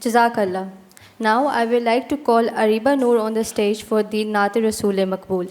Jazakallah. Now I would like to call Ariba Noor on the stage for the Naat Rasool Maqbool.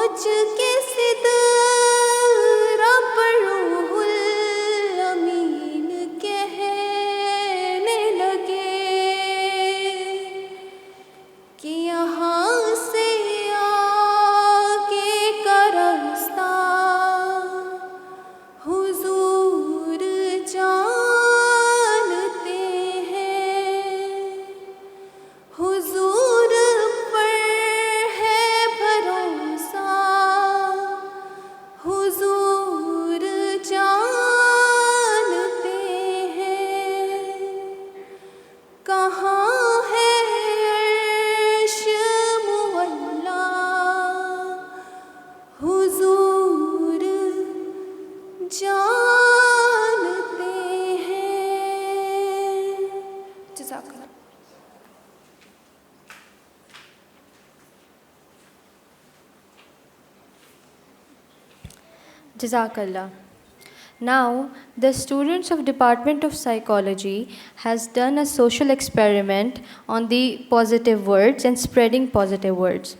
पहुँच के सिदरा पर रूहुल अमीन कहने लगे कि यहाँ से आगे का रास्ता हुजूर जानते हैं, हुजूर पर है भरोसा, हुजूर जानते हैं। कहाँ है अर्श मुअल्ला, हुजूर जानते हैं। जज़ाकल्लाह। Jazakallah. Now, the students of Department of Psychology has done a social experiment on the positive words and spreading positive words.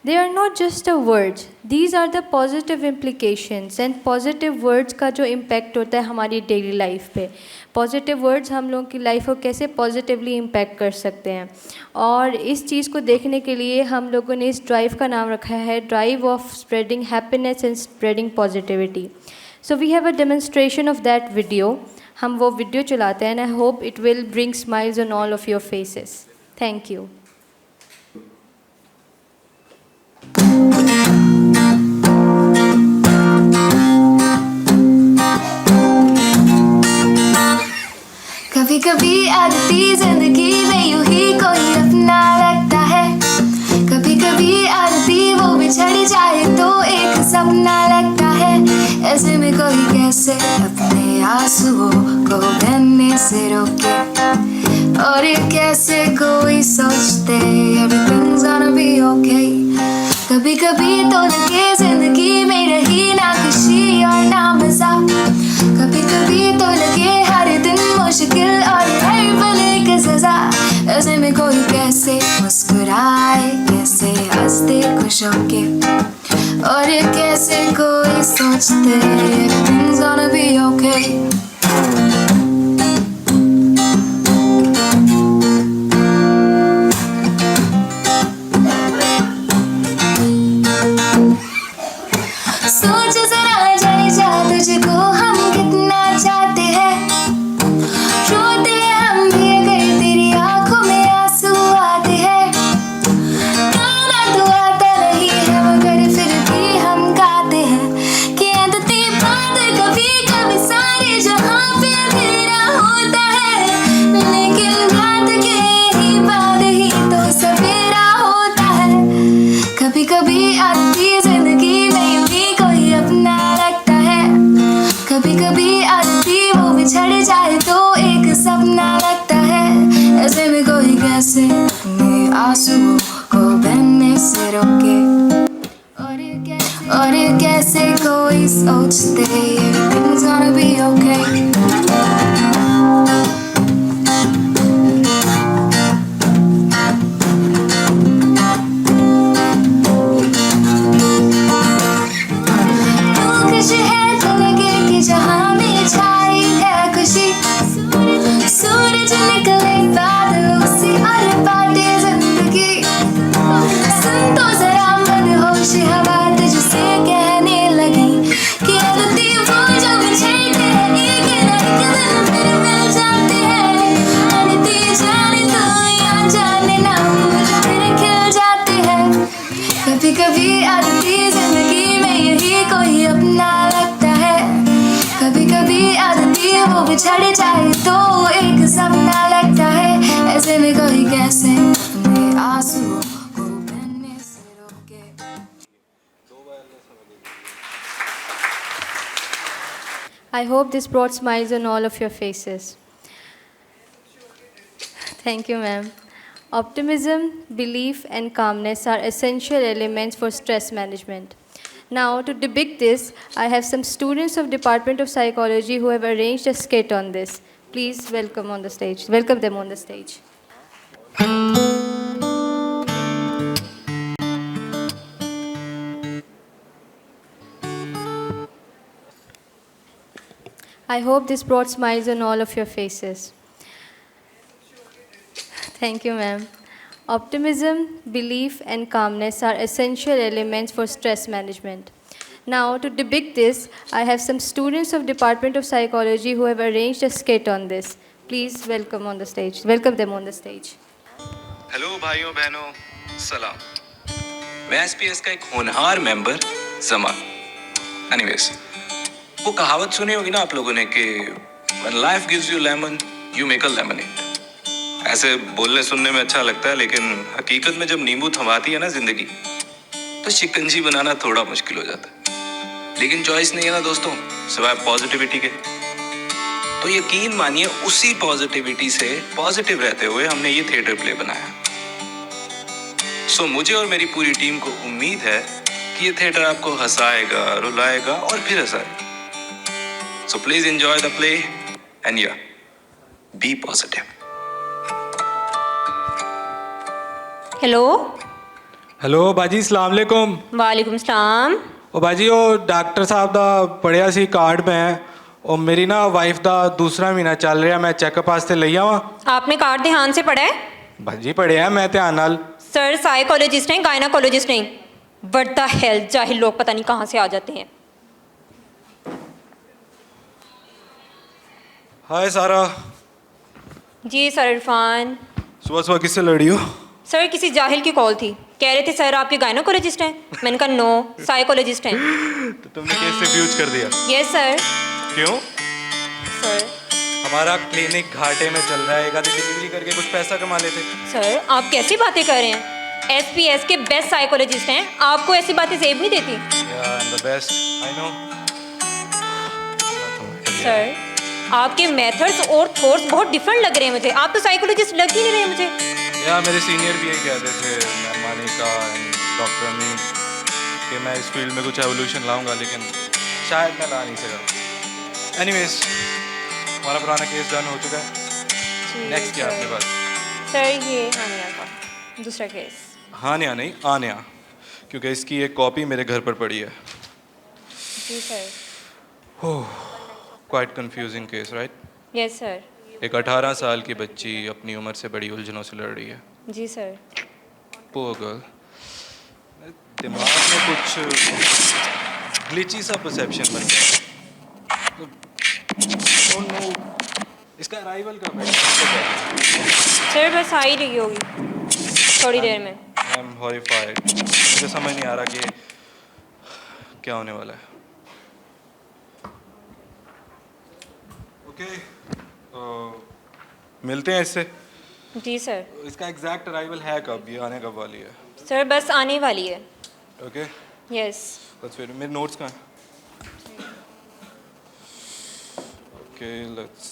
They are not just the words, these are the positive implications and positive words का जो impact होता है हमारी daily life पे. Positive words हम लोगों की life को कैसे positively impact कर सकते हैं. और इस चीज़ को देखने के लिए हम लोगों ने इस drive का नाम रखा है Drive of Spreading Happiness and Spreading Positivity. So we have a demonstration of that video. हम वो video चलाते हैं and I hope it will bring smiles on all of your faces. Thank you. कभी कभी आदती जिंदगी में यूं ही कोई अपना लगता है, कभी कभी आदती वो बिछड़ जाए तो एक सपना लगता है। ऐसे में कोई कैसे अपने आंसुओं को बहने से रोके, और ये कैसे कोई सोचते everything's gonna be okay। कभी कभी तो लगे जिंदगी में रही ना खुशी और ना मजा, कभी कभी तो लगे हर दिन मुश्किल और हर पल की सजा। ऐसे में कोई कैसे मुस्कुराए, कैसे हंसते खुश होके, और ये कैसे कोई सोचते everything's gonna be okay। सोच जरा जाने जा तुझको हम कितना चाहते हैं, रोते हम भी अगर तेरी आंखों में आंसू आते हैं। गाना तो आता नहीं है मगर फिर भी हम गाते हैं कि आदती बात कभी कभी सारे जहां पे अंधेरा होता है, लेकिन रात के ही बाद ही तो सवेरा होता है। कभी कभी आदती जिंदगी में यूं ही कोई अपना लगता है, कभी कभी आदती वो बिछड़ जाए तो एक सपना लगता है। ऐसे में कोई कैसे अपने आंसुओं को बहने से रोके, और ये कैसे कोई सोचते everything's gonna be okay। खुश है तो लगे कि जहां में छाई है खुशी, सूरज निकले बादलों से और बाटे जिंदगी। सुन तो जरा मदहोश हवा तुझसे कहने लगी कि आदती वो जो बिछड़ते हैं एक न एक दिन फिर मिल जाते हैं। आदती जाने तो या जाने ना फूल फिर खिल जाते हैं। कभी कभी आदती जिंदगी में यही कोई अपना लगता है, कभी कभी आदती वो बिछड़ जाए तो एक सपना लगता है। ऐसे में कोई कैसे अपने आंसुओं को बहने से रोके। I hope this brought smiles on all of your faces. Thank you, ma'am. Optimism, belief, and calmness are essential elements for stress management. Now, to depict this, I have some students of Department of Psychology who have arranged a skit on this. Please welcome on the stage. Welcome them on the stage. I hope this brought smiles on all of your faces. Thank you, ma'am. Optimism, belief, and calmness are essential elements for stress management. Now, to depict this, I have some students of Department of Psychology who have arranged a skit on this. Please welcome on the stage. Welcome them on the stage. Hello भाइयों बहनों, सलाम। मैं SPS का एक होनहार member जमा। Anyways, वो कहावत सुनी होगी ना आप लोगों ने कि when life gives you lemon, you make a lemonade। ऐसे बोलने सुनने में अच्छा लगता है, लेकिन हकीकत में जब नींबू थमाती है ना जिंदगी, तो शिकंजी बनाना थोड़ा मुश्किल हो जाता है। लेकिन चॉइस नहीं है ना दोस्तों, सिवाय पॉजिटिविटी के। तो यकीन मानिए उसी पॉजिटिविटी से पॉजिटिव रहते हुए हमने ये थिएटर प्ले बनाया। सो मुझे और मेरी पूरी टीम को उम्मीद है कि ये थिएटर आपको हंसाएगा, रुलाएगा और फिर हंसाएगा। So please enjoy the play and yeah be positive. Hello hello बाजी, सलाम अलैकुम। वालेकुम सलाम। ओ बाजी, ओ डॉक्टर साहब दा पढ़िया सी कार्ड में और मेरी ना वाइफ दा दूसरा महीना चल रहा, मैं चैकअप वास्ते ले आवां। आपने कार्ड ध्यान से पढ़ा है? बाजी पढ़िया मैं ध्यान नाल। सर साइकोलॉजिस्ट हैं, गायनाकोलॉजिस्ट नहीं। व्हाट द हेल, जाहिल लोग पता नहीं कहाँ से आ जाते हैं। हाय सारा। जी सर इरफान। सुबह सुबह किससे लड़ी हो? सर किसी जाहिल की कॉल थी, कह रहे थे सर आपके गायनाकोलॉजिस्ट हैं। मैंने कहा नो, साइकोलॉजिस्ट हैं। तो तुमने केस रिफ्यूज कर दिया? Yes sir. क्यों? सर हमारा क्लिनिक घाटे में चल रहा है, एक आधी डिलीवरी करके कुछ पैसा कमा लेते। सर आप कैसी बातें कर रहे हैं? एसपीएस के बेस्ट साइकोलॉजिस्ट हैं, आपको ऐसी बातें जेब नहीं देती। The best I know. Sir आपके मेथड्स और थॉट्स बहुत डिफरेंट लग रहे हैं मुझे। आप तो साइकोलॉजिस्ट लग ही नहीं रहे मुझे। या मेरे सीनियर भी यही कहते थे, मैम मानिका एंड डॉक्टर अमीन, कि मैं इस फील्ड में कुछ एवोल्यूशन लाऊंगा, लेकिन शायद मैं ला नहीं सका। एनीवेज, हमारा पुराना केस डन हो चुका है। नेक्स्ट क्या आपके पास? सर ये हानिया का दूसरा केस। हानिया नहीं, आनिया, क्योंकि इसकी एक कॉपी मेरे घर पर पड़ी है। जी sir. Quite confusing case, right? Yes sir. एक 18 साल की बच्ची अपनी उम्र से बड़ी उलझनों से लड़ रही है। जी सर। Poor girl. दिमाग में कुछ ग्लिची सा परसेप्शन बन गया। डोंट नो इसका अराइवल कब है? सर बस आ ही रही होगी थोड़ी देर में। I am horrified. मुझे समझ नहीं आ रहा कि क्या होने वाला है। ओके, मिलते हैं इससे। जी सर। इसका एग्जैक्ट अराइवल है कब? ये आने कब वाली है? सर बस आने वाली है। Okay yes. बस फिर मेरे नोट्स कहाँ हैं? Okay let's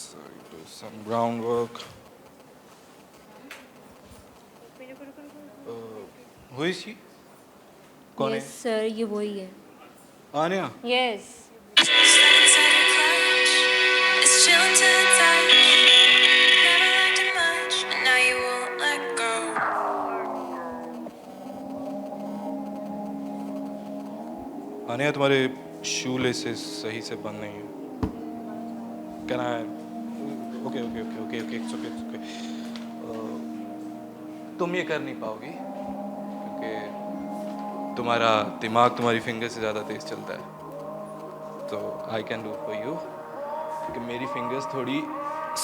do some ground work. Who is she? कौन है? यस सर ये वही है। आनिया? Yes. It's chilling to the touch. Never liked it much, and now you won't let go. आनिया, तुम्हारे शू लेसेस सही से बंद नहीं है। Can I? Okay okay okay okay okay it's okay it's okay. तुम ये कर नहीं पाओगी क्योंकि तुम्हारा दिमाग तुम्हारी फिंगर से ज़्यादा तेज चलता है। तो I can do for you कि मेरी फिंगर्स थोड़ी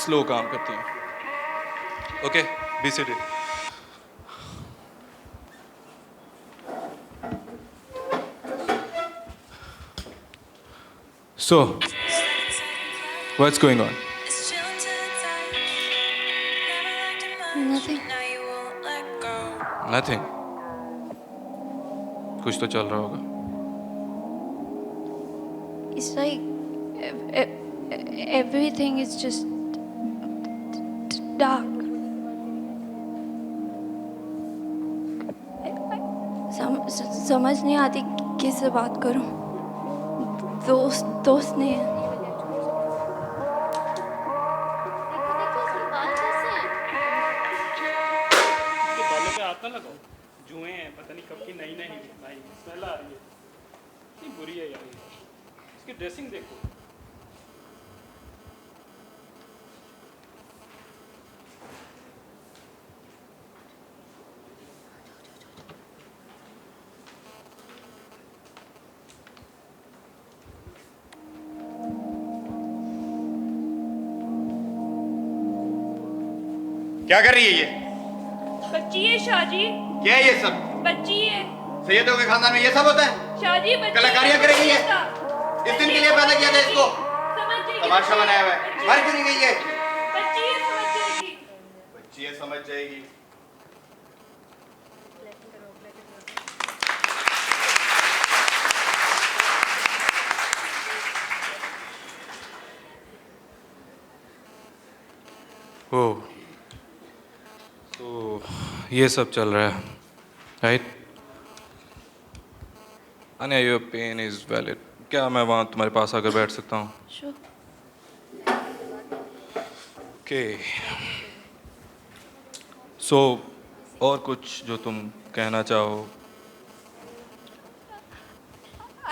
स्लो काम करती हैं। Okay be seated. So, what's going on? It's chilling to the touch. Never liked it much, Nothing. and now you won't let go. Nothing. कुछ तो चल रहा होगा। It's like everything is just dark. समझ नहीं आती किससे बात करूं। दोस्त नहीं है। बालों पे हाथ ना लगाओ, जुए हैं, पता नहीं कब की नई नई भाई स्मेल आ रही है। इतनी बुरी है यार ये। इसकी ड्रेसिंग देखो। क्या कर रही है ये? बच्ची है शाहजी, क्या है ये सब? बच्ची है सैयदों के खानदान में ये सब होता है? शाहजी, बच्ची कलाकारियां करेगी ये? है। इस दिन के लिए पैदा किया था इसको, समझ जाएगी, तमाशा बनाया हुआ है। मर क्यों नहीं गई ये? बच्ची है, समझ जाएगी। बच्ची है, समझ जाएगी। ओह, तो ये सब चल रहा है, राइट? अनया, योर पेन इज वैलिड। क्या मैं वहाँ तुम्हारे पास आकर बैठ सकता हूँ? Sure. ओके, सो और कुछ जो तुम कहना चाहो?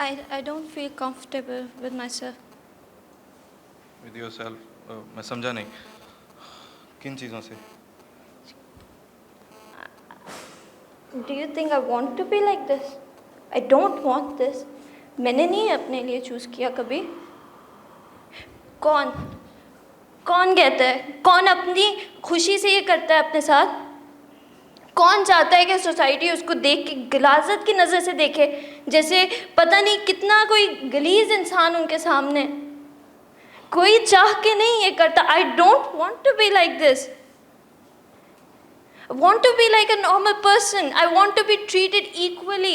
I don't feel comfortable with myself. With yourself? मैं समझा नहीं, किन चीज़ों से? Do you think I want to be like this? I don't want this. मैंने नहीं अपने लिए चूज किया कभी। कौन कहता है? कौन अपनी खुशी से ये करता है अपने साथ? कौन चाहता है कि सोसाइटी उसको देख के गिलाजत की नज़र से देखे, जैसे पता नहीं कितना कोई गलीज इंसान उनके सामने? कोई चाह के नहीं ये करता। I don't want to be like this. I want to be like a normal person. I want to be treated equally.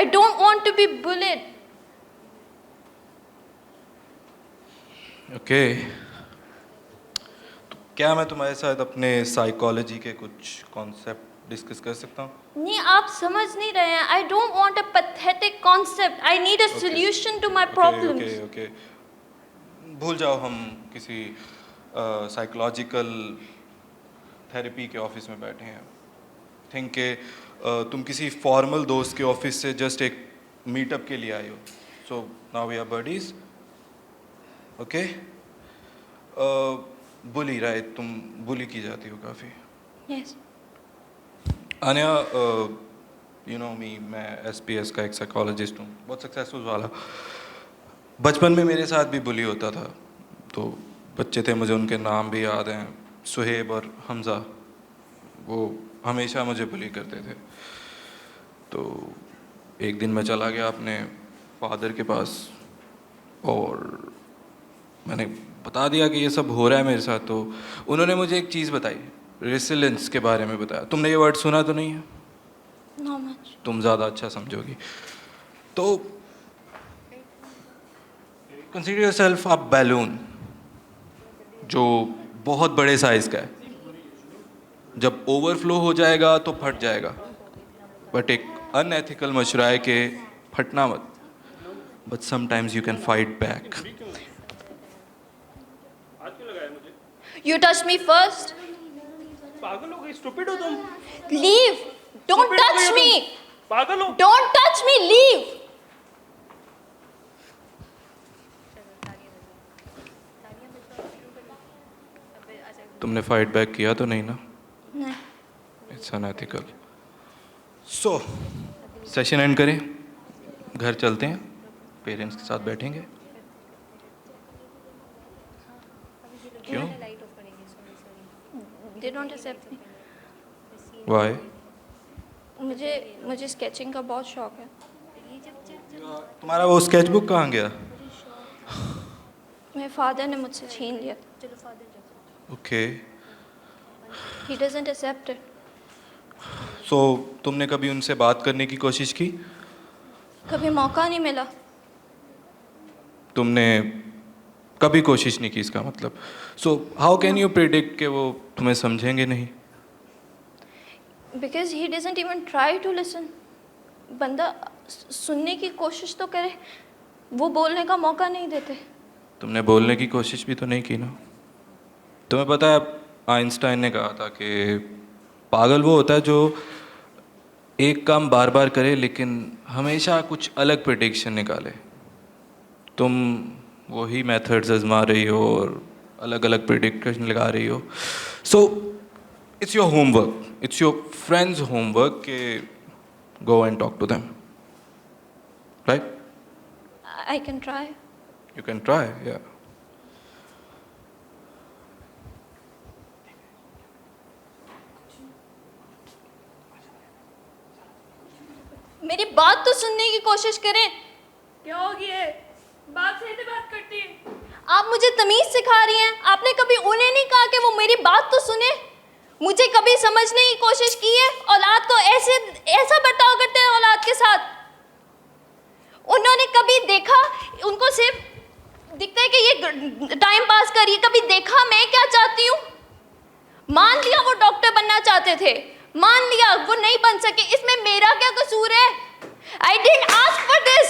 I don't want to be bullied. Okay, तो क्या मैं तुम्हारे साथ अपने साइकोलॉजी के कुछ कॉन्सेप्ट डिस्कस कर सकता हूँ? नहीं, आप समझ नहीं रहे हैं। I don't want a pathetic concept. I need a solution to my problems. Okay, भूल जाओ हम किसी साइकोलॉजिकल थेरेपी के ऑफिस में बैठे हैं। थिंक के तुम किसी फॉर्मल दोस्त के ऑफिस से जस्ट एक मीटअप के लिए आए हो। So now we are buddies, okay? Bully, right? तुम बुली की जाती हो काफ़ी। Yes. अनया, यू नो मी, मैं SPS का एक साइकोलॉजिस्ट हूँ, बहुत सक्सेसफुल वाला। बचपन में मेरे साथ भी बुली होता था। तो बच्चे थे, मुझे उनके नाम भी याद हैं, सुहेब और हमज़ा। वो हमेशा मुझे बुली करते थे। तो एक दिन मैं चला गया अपने फादर के पास और मैंने बता दिया कि ये सब हो रहा है मेरे साथ। तो उन्होंने मुझे एक चीज़ बताई, रेसिलेंस के बारे में बताया। तुमने ये वर्ड सुना तो नहीं है? Not much. तुम ज़्यादा अच्छा समझोगी। तो कंसीडर योरसेल्फ अ बैलून जो बहुत बड़े साइज का है। जब ओवरफ्लो हो जाएगा तो फट जाएगा, बट एक अनएथिकल मशरा है कि फटना मत, but sometimes you can fight back. हाथ क्यों लगाया मुझे? You touched me first. पागल हो गई, स्टूपिड हो तुम। Leave. Don't Stupid हो touch गई हो me. तुम। पागल हो। Don't touch me. Leave. तुमने फाइट बैक किया तो नहीं ना? नहीं। It's unethical. So session and करें, घर चलते हैं, पेरेंट्स के साथ बैठेंगे। क्यों? They don't accept me. Why? मुझे स्केचिंग का बहुत शौक है। तुम्हारा वो स्केचबुक कहाँ गया? मेरे फादर ने मुझसे छीन लिया। Okay, He doesn't accept it. सो तुमने कभी उनसे बात करने की कोशिश की? कभी मौका नहीं मिला। तुमने कभी कोशिश नहीं की, इसका मतलब। So how can you predict कि वो तुम्हें समझेंगे नहीं? Because he doesn't even try to listen. बंदा सुनने की कोशिश तो करे, वो बोलने का मौका नहीं देते। तुमने बोलने की कोशिश भी तो नहीं की ना। तुम्हें पता है, आइंस्टाइन ने कहा था कि पागल वो होता है जो एक काम बार बार करे लेकिन हमेशा कुछ अलग प्रेडिक्शन निकाले। तुम वही मेथड्स आजमा रही हो और अलग अलग प्रेडिक्शन लगा रही हो। So it's your homework, it's your friends homework के go and talk to them, right? I can try. You can try, yeah. कोशिश करें। क्या हो गया है? बात सही से बात करती है। आप मुझे तमीज़ सिखा रही हैं। आपने कभी उन्हें नहीं कहा कि वो मेरी बात तो सुने? मुझे कभी समझने की कोशिश की है? औलाद को ऐसा बर्ताव करते हैं औलाद के साथ। उन्होंने कभी देखा, उनको सिर्फ दिखता है कि ये टाइम पास करिए, कभी देखा मैं क्या चाहती हूँ? मान लिया वो डॉक्टर बनना चाहते थे, मान लिया वो नहीं बन सके, इसमें मेरा क्या कसूर है? I didn't ask for this.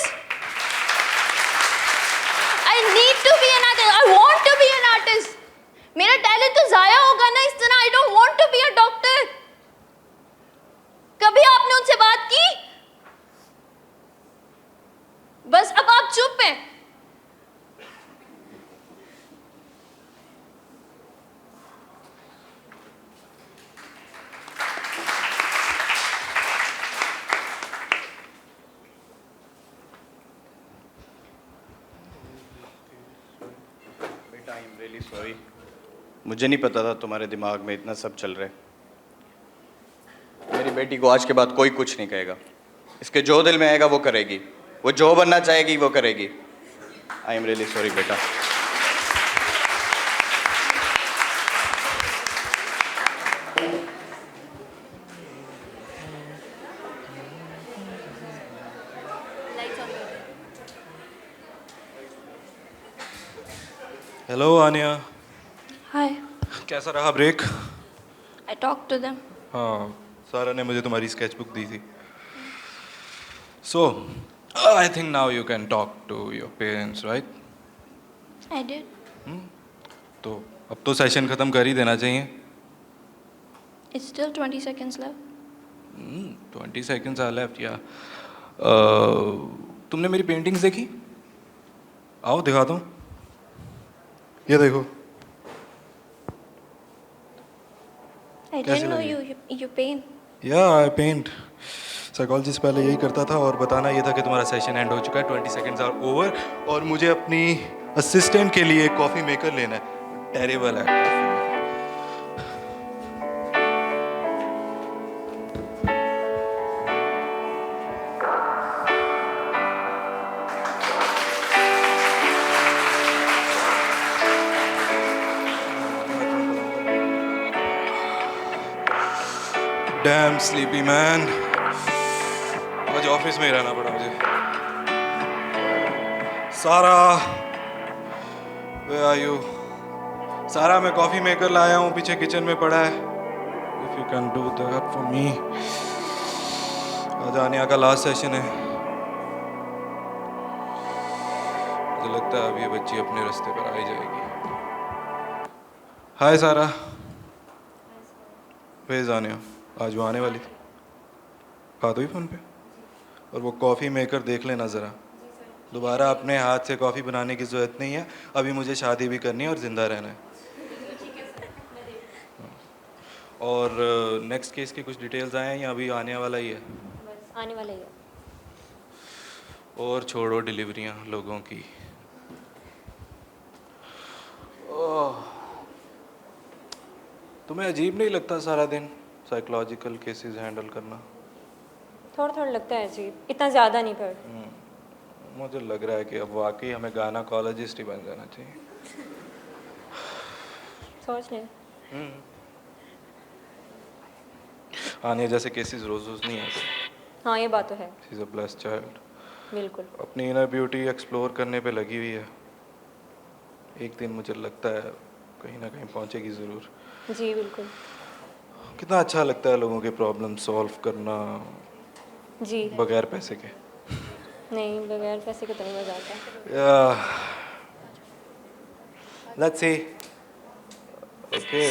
I need to be an artist. I want to be an artist. मेरा टैलेंट तो जाया होगा ना इस तरह। I don't want to be a doctor. कभी आपने उनसे बात की? बस अब आप चुप हैं। बेटा, आई एम रियली सॉरी। मुझे नहीं पता था तुम्हारे दिमाग में इतना सब चल रहा है। मेरी बेटी को आज के बाद कोई कुछ नहीं कहेगा। इसके जो दिल में आएगा वो करेगी, वो जो बनना चाहेगी वो करेगी। आई एम रियली सॉरी बेटा। Hello Aniya, Hi. कैसा रहा break? I talked to them. हाँ, सारा ने मुझे तुम्हारी स्केचबुक दी थी। So I think now you can talk to your parents, right? I did. तो अब तो सेशन ख़त्म कर ही देना चाहिए। It's still 20 seconds left. 20 seconds are left, या तुमने मेरी पेंटिंग्स देखी? आओ दिखाता हूँ। ये देखो। I कैसी didn't know लगी? you paint. या आई पेंट। साइकोलॉजिस्ट पहले यही करता था और बताना ये था कि तुम्हारा सेशन एंड हो चुका है, 20 seconds आर ओवर और मुझे अपनी असिस्टेंट के लिए कॉफ़ी मेकर लेना है। टेरिबल है कॉफ़ी। Damn sleepy man. आज ऑफिस में ही रहना पड़ा मुझे। सारा, where are you? सारा, मैं कॉफी मेकर लाया हूँ, पीछे किचन में पड़ा है। If you can do that for me. आज आनिया का लास्ट सेशन है। मुझे लगता है अब ये बच्ची अपने रास्ते पर आ ही जाएगी। हाय सारा। Where is आनिया? आज वो आने वाली थी। बात हुई फ़ोन पे? और वो कॉफ़ी मेकर देख लेना ज़रा। दोबारा अपने हाथ से कॉफ़ी बनाने की ज़रूरत नहीं है। अभी मुझे शादी भी करनी है और ज़िंदा रहना है। और नेक्स्ट केस की कुछ डिटेल्स आए हैं या अभी आने वाला ही है? बस आने वाला ही है। और छोड़ो डिलीवरियाँ लोगों की। ओह, तुम्हें अजीब नहीं लगता सारा दिन साइकोलॉजिकल केसेस हैंडल करना? थोड़ा थोड़ा लगता है जी, इतना ज़्यादा नहीं पर। मुझे लग रहा है कि अब वाकई हमें गायनेकोलॉजिस्ट ही बन जाना चाहिए। सोच लें। आने जैसे केसेस रोज रोज नहीं आते। हाँ ये बात तो है। She is a blessed child. बिल्कुल। अपनी इनर ब्यूटी एक्सप्लोर करने पे लगी हुई है। एक दिन मुझे लगता है कहीं ना कहीं पहुंचेगी ज़रूर। जी बिल्कुल। कितना अच्छा लगता है लोगों के प्रॉब्लम सॉल्व करना जी। बगैर पैसे के। नहीं, बगैर पैसे के तो नहीं मजा आता। Let's see. ओके।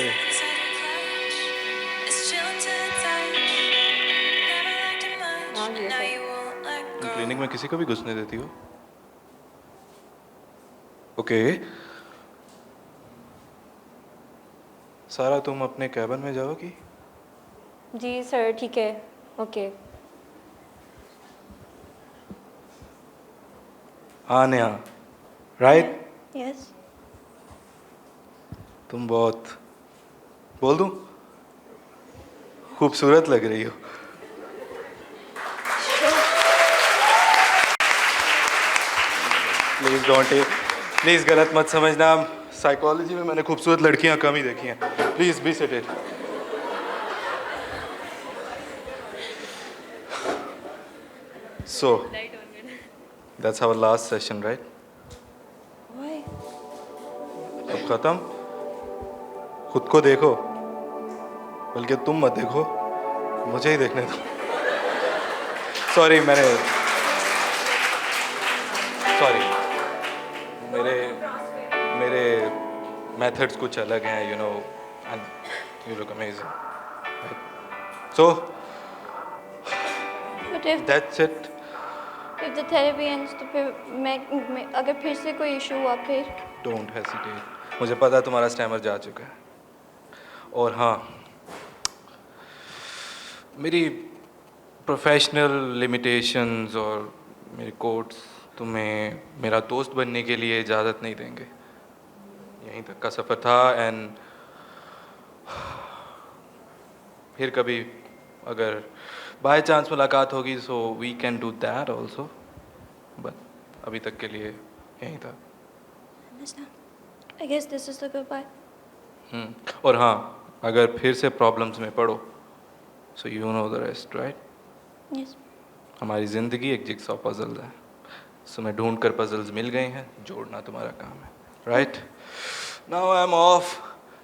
क्लिनिक में किसी को भी घुसने देती हो? ओके। सारा, तुम अपने कैबिन में जाओगी? जी सर, ठीक है। ओके। आन्या, राइट? Yes. तुम बहुत, बोल दूं, खूबसूरत लग रही हो। प्लीज़ डोंट, प्लीज़ गलत मत समझना, साइकोलॉजी में मैंने खूबसूरत लड़कियां कम ही देखी हैं, please be seated. So, that's our last session, right? Why? अब ख़त्म। खुद को देखो, बल्कि तुम मत देखो, मुझे ही देखने दो। सॉरी मेरे मेथड्स कुछ अलग हैं, you know, and you look amazing. So But that's it. if the therapy ends, तो फिर मैं अगर फिर से कोई इशू हुआ फिर? डोंट हेसिटेट, मुझे पता है तुम्हारा स्टैमर जा चुका है। और हाँ, मेरी प्रोफेशनल लिमिटेशंस और मेरे कोड्स तुम्हें मेरा दोस्त बनने के लिए इजाज़त नहीं देंगे। यहीं तक का सफ़र था, एंड फिर कभी अगर बाय चांस मुलाकात होगी so we can do that also, but अभी तक के लिए यहीं था। I guess this is the goodbye. और हाँ, अगर फिर से प्रॉब्लम्स में पड़ो so you know the rest, right? Yes. हमारी ज़िंदगी एक जिक्सॉ पजल है, सो मैं ढूंढ कर पजल्स मिल गए हैं, जोड़ना तुम्हारा काम है, right? Now I am of.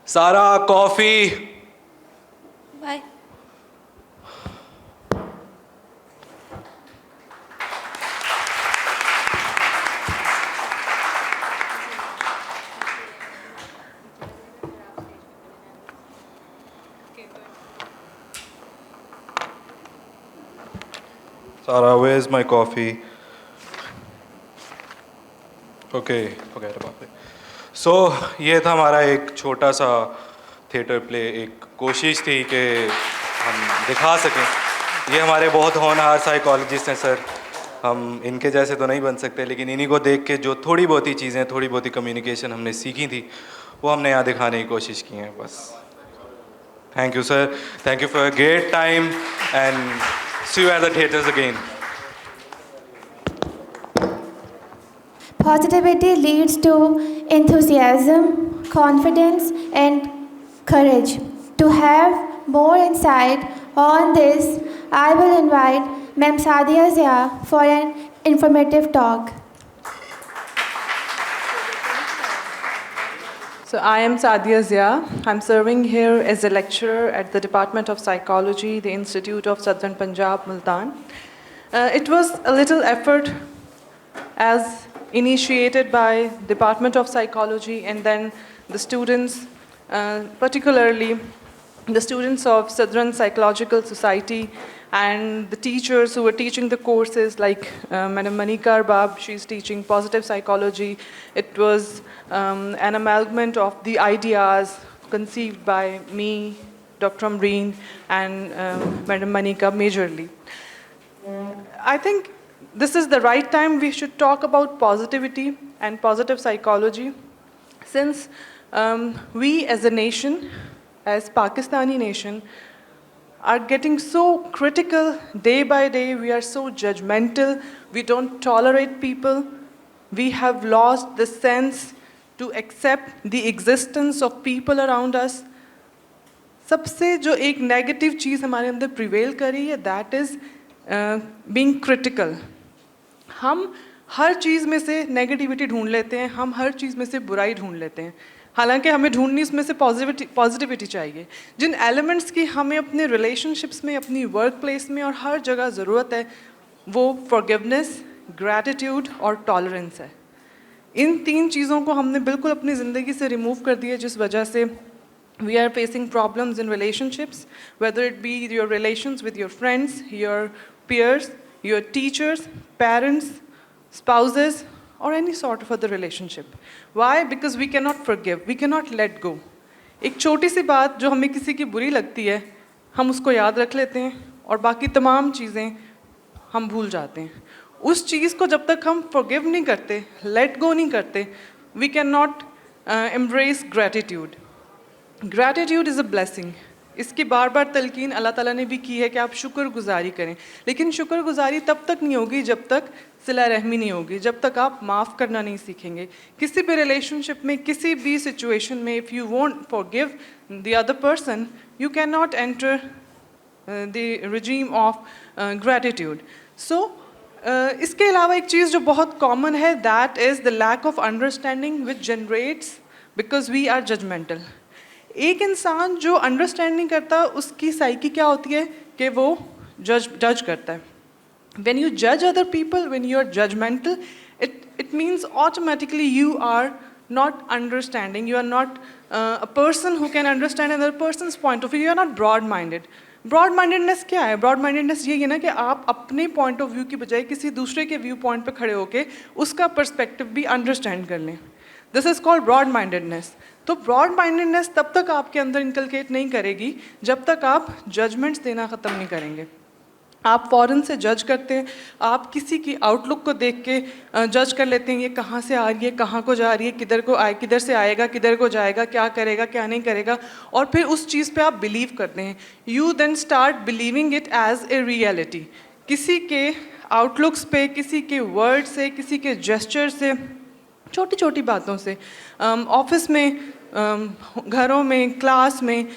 सारा coffee. Bye. Sarah, where's my coffee? Okay, forget about it. So, ये था हमारा एक छोटा सा थिएटर प्ले, एक कोशिश थी कि हम दिखा सकें। ये हमारे बहुत होनहार साइकोलॉजिस्ट हैं सर, हम इनके जैसे तो नहीं बन सकते, लेकिन इन्हीं को देख के जो थोड़ी बहुत ही चीज़ें, थोड़ी बहुत ही कम्युनिकेशन हमने सीखी थी, वो हमने यहाँ दिखाने की कोशिश की है बस। Thank you sir, thank you for a great time, and see you at the theaters again. Positivity leads to enthusiasm, confidence, and courage. To have more insight on this, I will invite Ma'am Sadia Zia for an informative talk. So I am Sadia Zia. I'm serving here as a lecturer at the Department of Psychology, the Institute of Southern Punjab, Multan. It was a little effort as initiated by Department of Psychology and then the students, particularly the students of Southern Psychological Society and the teachers who were teaching the courses like Madam Manika Arbab, she's teaching positive psychology. It was an amalgamation of the ideas conceived by me, Dr. Amreen, and Madam Manika majorly. I think this is the right time we should talk about positivity and positive psychology, since we as a nation, as Pakistani nation, are getting so critical day by day. We are so judgmental. We don't tolerate people. We have lost the sense to accept the existence of people around us. सबसे जो एक negative चीज़ हमारे अंदर prevail करी है, that is being critical. हम हर चीज़ में से नेगेटिविटी ढूंढ लेते हैं, हम हर चीज़ में से बुराई ढूंढ लेते हैं, हालांकि हमें ढूंढनी इसमें से पॉजिटिविटी चाहिए। जिन एलिमेंट्स की हमें अपने रिलेशनशिप्स में, अपनी वर्क प्लेस में और हर जगह ज़रूरत है, वो फॉरगिवनेस, ग्रैटिट्यूड और टॉलरेंस है। इन तीन चीज़ों को हमने बिल्कुल अपनी ज़िंदगी से रिमूव कर दिया, जिस वजह से we are facing problems in relationships, whether it be your relations with your friends, your peers, your teachers, parents, spouses, or any sort of other relationship. Why? Because we cannot forgive, we cannot let go. एक छोटी सी बात जो हमें किसी की बुरी लगती है, हम उसको याद रख लेते हैं और बाकी तमाम चीज़ें हम भूल जाते हैं। उस चीज़ को जब तक हम forgive नहीं करते, let go नहीं करते, we cannot embrace gratitude. Gratitude is a blessing. इसकी बार बार तलकीन अल्लाह ताला ने भी की है कि आप शुक्रगुजारी करें, लेकिन शुक्रगुजारी तब तक नहीं होगी जब तक सिला रहमी नहीं होगी, जब तक आप माफ़ करना नहीं सीखेंगे। किसी भी रिलेशनशिप में, किसी भी सिचुएशन में, if you won't forgive the other person, you can not enter the regime of gratitude. So इसके अलावा एक चीज़ जो बहुत कॉमन है, that is the lack of understanding which generates because we are judgmental. एक इंसान जो अंडरस्टैंडिंग करता है, उसकी साइकी क्या होती है कि वो जज करता है। When you judge other people, when you are judgmental, it means automatically you are not understanding. You are not a person who can understand another person's point of view. You are not broad-minded. Broad-mindedness क्या है? Broad-mindedness ये है ना कि आप अपने point of view की बजाय किसी दूसरे के व्यू पॉइंट पर खड़े होके उसका perspective भी understand कर लें। This is called broad-mindedness. तो broad-mindedness तब तक आपके अंदर inculcate नहीं करेगी जब तक आप judgments देना ख़त्म नहीं करेंगे। आप फ़ौरन से जज करते हैं, आप किसी की आउटलुक को देख के जज कर लेते हैं, ये कहाँ से आ रही है, कहाँ को जा रही है, किधर से आएगा, किधर को जाएगा, क्या करेगा, क्या नहीं करेगा, और फिर उस चीज़ पे आप बिलीव करते हैं। You then start believing it as a reality. किसी के आउटलुक्स पे, किसी के वर्ड से, किसी के जेस्चर से, छोटी छोटी बातों से, ऑफिस में, घरों में, क्लास में,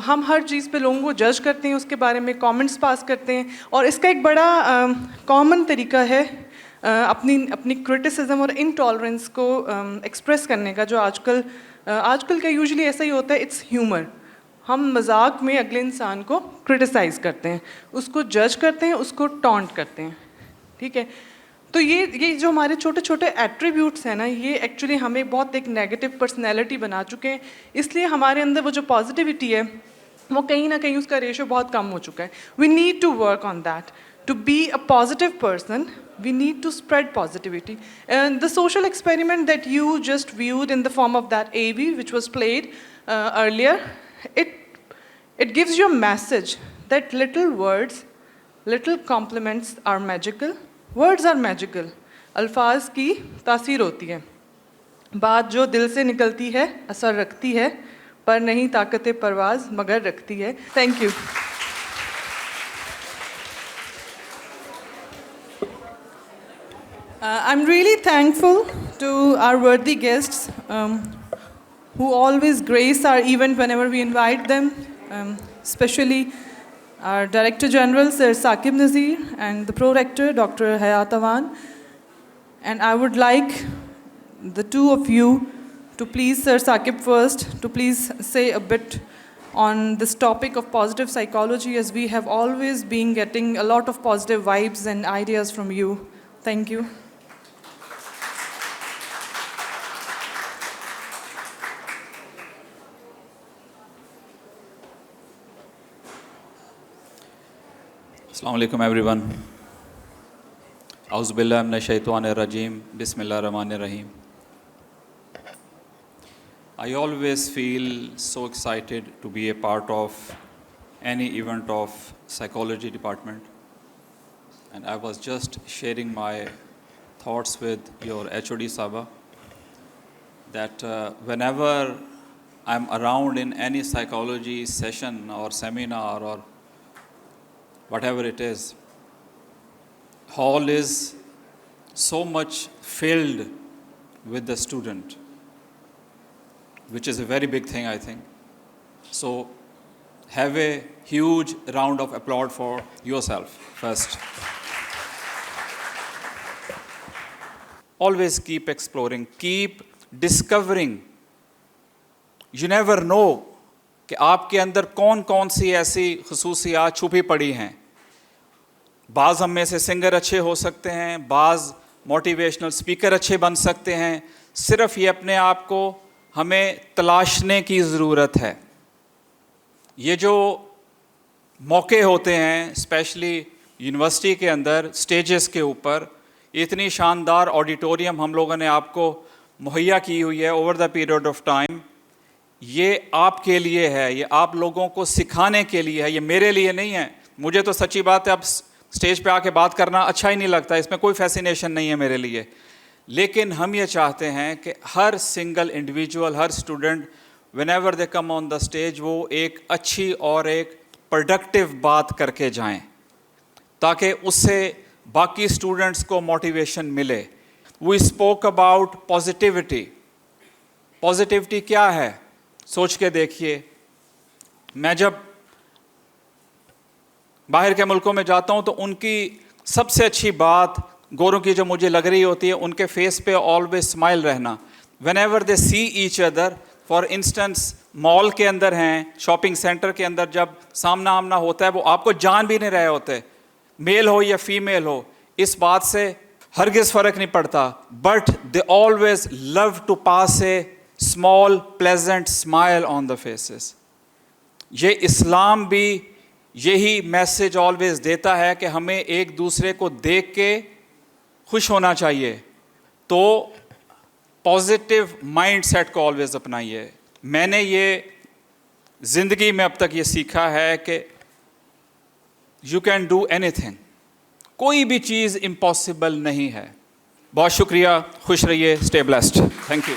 हम हर चीज़ पे लोगों को जज करते हैं, उसके बारे में कमेंट्स पास करते हैं। और इसका एक बड़ा कॉमन तरीका है अपनी क्रिटिसिज्म और इनटॉलरेंस को एक्सप्रेस करने का, जो आजकल का यूजुअली ऐसा ही होता है, इट्स ह्यूमर। हम मजाक में अगले इंसान को क्रिटिसाइज़ करते हैं, उसको जज करते हैं, उसको टॉन्ट करते हैं, ठीक है। तो ये जो हमारे छोटे छोटे एट्रीब्यूट्स हैं ना, ये एक्चुअली हमें बहुत एक नेगेटिव पर्सनैलिटी बना चुके हैं। इसलिए हमारे अंदर वो जो पॉजिटिविटी है वो कहीं ना कहीं उसका रेशो बहुत कम हो चुका है। We need to work on that. To be a positive person, we need to spread positivity. And the social experiment that you just viewed in the form of that AV which was played earlier, it gives you a message that little words, little compliments are magical. Words are magical. अल्फाज की तासीर होती है, बात जो दिल से निकलती है असर रखती है, पर नहीं ताकत परवाज मगर रखती है। Thank you. I'm really thankful to our worthy guests who always grace our event whenever we invite them, especially our Director General, Sir Saqib Nazir, and the Pro-Rector, Dr. Hayat Awan. And I would like the two of you to please, Sir Saqib first, to please say a bit on this topic of positive psychology, as we have always been getting a lot of positive vibes and ideas from you. Thank you. Assalamu alaikum everyone. Auzu billahi minash shaitanir rajim. Bismillahir rahmanir rahim. I always feel so excited to be a part of any event of psychology department. And I was just sharing my thoughts with your HOD Saba that whenever I'm around in any psychology session or seminar or whatever it is, hall is so much filled with the student, which is a very big thing, I think. So have a huge round of applause for yourself first. Always keep exploring, keep discovering. You never know कि आपके अंदर कौन कौन सी ऐसी खुसूसियात छुपी पड़ी हैं। बाज़ हम में से सिंगर अच्छे हो सकते हैं, बाज़ मोटिवेशनल स्पीकर अच्छे बन सकते हैं। सिर्फ ये अपने आप को हमें तलाशने की ज़रूरत है। ये जो मौके होते हैं स्पेशली यूनिवर्सिटी के अंदर स्टेजेस के ऊपर, इतनी शानदार ऑडिटोरियम हम लोगों ने आपको मुहैया की हुई है over the period of time, ये आपके लिए है, ये आप लोगों को सिखाने के लिए है, ये मेरे लिए नहीं है। मुझे तो सच्ची बात है अब स्टेज पे आके बात करना अच्छा ही नहीं लगता, इसमें कोई फैसिनेशन नहीं है मेरे लिए। लेकिन हम ये चाहते हैं कि हर सिंगल इंडिविजुअल, हर student whenever they come on the stage, वो एक अच्छी और एक प्रोडक्टिव बात करके जाएं, ताकि उससे बाकी स्टूडेंट्स को मोटिवेशन मिले। We spoke about positivity. Positivity क्या है, सोच के देखिए। मैं जब बाहर के मुल्कों में जाता हूं तो उनकी सबसे अच्छी बात गोरों की जो मुझे लग रही होती है, उनके फेस पे ऑलवेज स्माइल रहना। When ever they see each other, for instance mall के अंदर हैं, शॉपिंग सेंटर के अंदर जब सामना आमना होता है, वो आपको जान भी नहीं रहे होते, मेल हो या फीमेल हो, इस बात से हरगिज़ फ़र्क नहीं पड़ता, but they always love to pass a small pleasant smile on the faces. ये इस्लाम भी यही मैसेज ऑलवेज देता है कि हमें एक दूसरे को देख के खुश होना चाहिए। तो पॉजिटिव माइंड सेट को ऑलवेज अपनाइए। मैंने ये ज़िंदगी में अब तक ये सीखा है कि यू कैन डू एनीथिंग, कोई भी चीज़ इम्पॉसिबल नहीं है। बहुत शुक्रिया, खुश रहिए, स्टे ब्लेस्ड, थैंक यू।